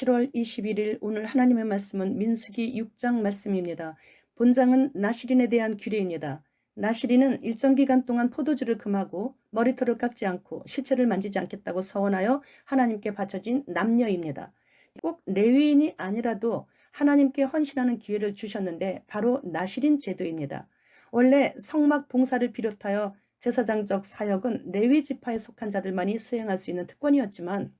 7월 21일 오늘 하나님의 말씀은 민수기 6장 말씀입니다. 본장은 나시린에 대한 규례입니다. 나시린은 일정 기간 동안 포도주를 금하고 머리털을 깎지 않고 시체를 만지지 않겠다고 서원하여 하나님께 바쳐진 남녀입니다. 꼭 레위인이 아니라도 하나님께 헌신하는 기회를 주셨는데 바로 나시린 제도입니다. 원래 성막 봉사를 비롯하여 제사장적 사역은 레위 지파에 속한 자들만이 수행할 수 있는 특권이었지만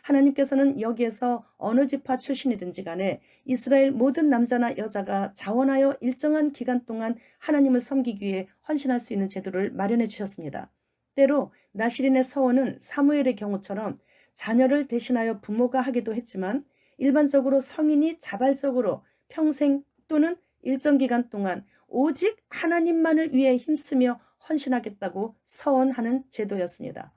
하나님께서는 여기에서 어느 지파 출신이든지 간에 이스라엘 모든 남자나 여자가 자원하여 일정한 기간 동안 하나님을 섬기기 위해 헌신할 수 있는 제도를 마련해 주셨습니다. 때로 나시린의 서원은 사무엘의 경우처럼 자녀를 대신하여 부모가 하기도 했지만 일반적으로 성인이 자발적으로 평생 또는 일정 기간 동안 오직 하나님만을 위해 힘쓰며 헌신하겠다고 서원하는 제도였습니다.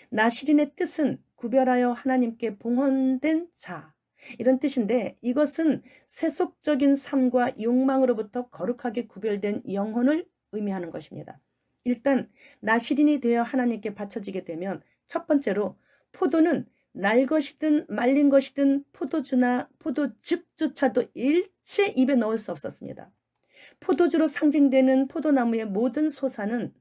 나시린의 뜻은 구별하여 하나님께 봉헌된 자, 이런 뜻인데 이것은 세속적인 삶과 욕망으로부터 거룩하게 구별된 영혼을 의미하는 것입니다. 일단 나시린이 되어 하나님께 바쳐지게 되면 첫 번째로 포도는 날 것이든 말린 것이든 포도주나 포도즙조차도 일체 입에 넣을 수 없었습니다. 포도주로 상징되는 포도나무의 모든 소사는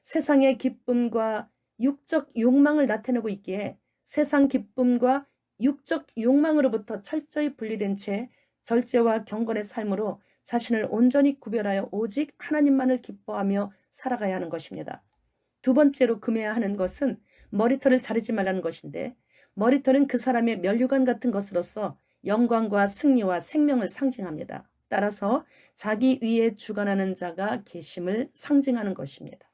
세상의 기쁨과 육적 욕망을 나타내고 있기에 세상 기쁨과 육적 욕망으로부터 철저히 분리된 채 절제와 경건의 삶으로 자신을 온전히 구별하여 오직 하나님만을 기뻐하며 살아가야 하는 것입니다. 두 번째로 금해야 하는 것은 머리털을 자르지 말라는 것인데 머리털은 그 사람의 면류관 같은 것으로서 영광과 승리와 생명을 상징합니다. 따라서 자기 위에 주관하는 자가 계심을 상징하는 것입니다.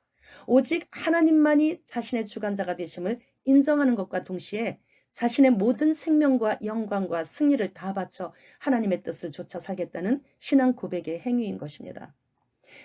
오직 하나님만이 자신의 주관자가 되심을 인정하는 것과 동시에 자신의 모든 생명과 영광과 승리를 다 바쳐 하나님의 뜻을 좇아 살겠다는 신앙 고백의 행위인 것입니다.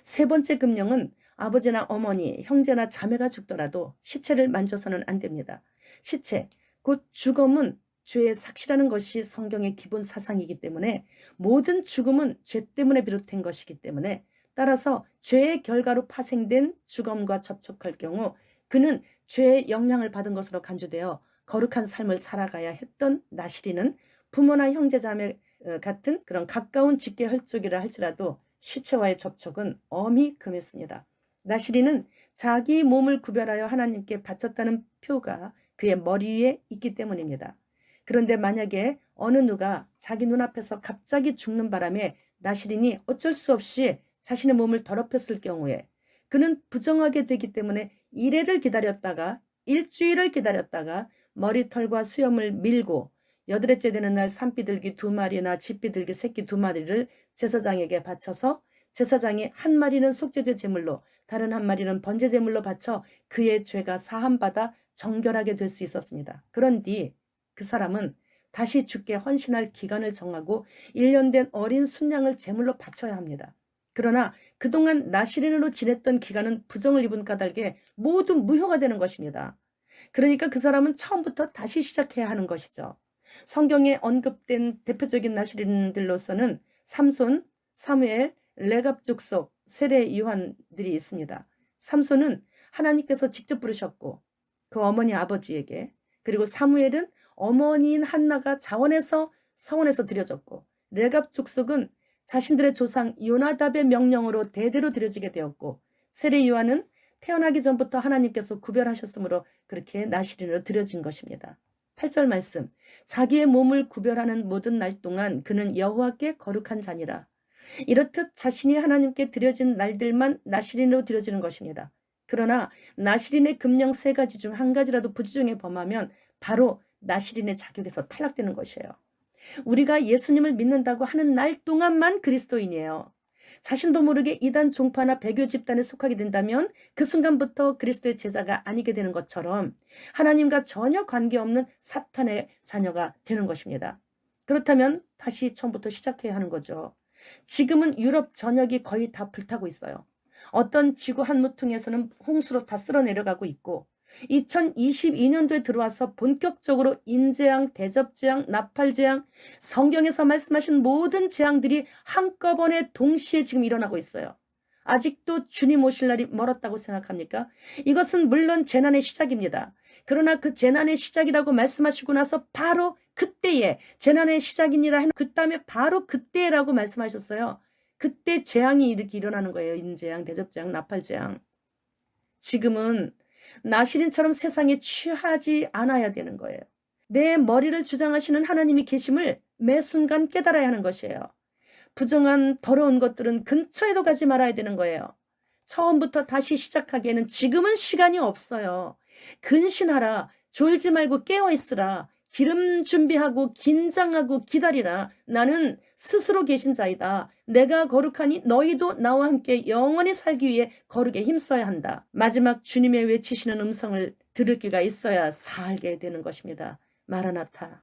세 번째 금령은 아버지나 어머니, 형제나 자매가 죽더라도 시체를 만져서는 안 됩니다. 시체, 곧 죽음은 죄의 삭시라는 것이 성경의 기본 사상이기 때문에 모든 죽음은 죄 때문에 비롯된 것이기 때문에 따라서 죄의 결과로 파생된 죽음과 접촉할 경우 그는 죄의 영향을 받은 것으로 간주되어 거룩한 삶을 살아가야 했던 나시린은 부모나 형제자매 같은 그런 가까운 직계 혈족이라 할지라도 시체와의 접촉은 엄히 금했습니다. 나시린은 자기 몸을 구별하여 하나님께 바쳤다는 표가 그의 머리 위에 있기 때문입니다. 그런데 만약에 어느 누가 자기 눈앞에서 갑자기 죽는 바람에 나시린이 어쩔 수 없이 자신의 몸을 더럽혔을 경우에 그는 부정하게 되기 때문에 이래를 기다렸다가 일주일을 기다렸다가 머리털과 수염을 밀고 여드레째 되는 날 산비둘기 2마리나 집비둘기 새끼 2마리를 제사장에게 바쳐서 제사장이 한 마리는 속죄제 제물로 다른 한 마리는 번제 제물로 바쳐 그의 죄가 사함받아 정결하게 될 수 있었습니다. 그런 뒤 그 사람은 다시 주께 헌신할 기간을 정하고 1년 된 어린 순양을 제물로 바쳐야 합니다. 그러나 그동안 나시린으로 지냈던 기간은 부정을 입은 까닭에 모두 무효가 되는 것입니다. 그러니까 그 사람은 처음부터 다시 시작해야 하는 것이죠. 성경에 언급된 대표적인 나시린들로서는 삼손, 사무엘, 레갑 족속, 세례 요한들이 있습니다. 삼손은 하나님께서 직접 부르셨고 그 어머니 아버지에게, 그리고 사무엘은 어머니인 한나가 자원해서 서원해서 드려졌고 레갑 족속은 자신들의 조상 요나답의 명령으로 대대로 드려지게 되었고 세례 요한은 태어나기 전부터 하나님께서 구별하셨으므로 그렇게 나시린으로 드려진 것입니다. 8절 말씀, 자기의 몸을 구별하는 모든 날 동안 그는 여호와께 거룩한 자니라. 이렇듯 자신이 하나님께 드려진 날들만 나시린으로 드려지는 것입니다. 그러나 나시린의 금령 3가지 중 한 가지라도 부지중에 범하면 바로 나시린의 자격에서 탈락되는 것이에요. 우리가 예수님을 믿는다고 하는 날 동안만 그리스도인이에요. 자신도 모르게 이단 종파나 배교 집단에 속하게 된다면 그 순간부터 그리스도의 제자가 아니게 되는 것처럼 하나님과 전혀 관계없는 사탄의 자녀가 되는 것입니다. 그렇다면 다시 처음부터 시작해야 하는 거죠. 지금은 유럽 전역이 거의 다 불타고 있어요. 어떤 지구 한 무퉁에서는 홍수로 다 쓸어 내려가고 있고 2022년도에 들어와서 본격적으로 인재앙, 대접재앙, 나팔재앙, 성경에서 말씀하신 모든 재앙들이 한꺼번에 동시에 지금 일어나고 있어요. 아직도 주님 오실 날이 멀었다고 생각합니까? 이것은 물론 재난의 시작입니다. 그러나 그 재난의 시작이라고 말씀하시고 나서 바로 그때에 재난의 시작이니라 그 다음에 바로 그때라고 말씀하셨어요. 그때 재앙이 이렇게 일어나는 거예요. 인재앙, 대접재앙, 나팔재앙. 지금은 나시린처럼 세상에 취하지 않아야 되는 거예요. 내 머리를 주장하시는 하나님이 계심을 매 순간 깨달아야 하는 것이에요. 부정한 더러운 것들은 근처에도 가지 말아야 되는 거예요. 처음부터 다시 시작하기에는 지금은 시간이 없어요. 근신하라. 졸지 말고 깨어있으라. 기름 준비하고 긴장하고 기다리라. 나는 스스로 계신 자이다. 내가 거룩하니 너희도 나와 함께 영원히 살기 위해 거룩에 힘써야 한다. 마지막 주님의 외치시는 음성을 들을 기가 있어야 살게 되는 것입니다. 마라나타.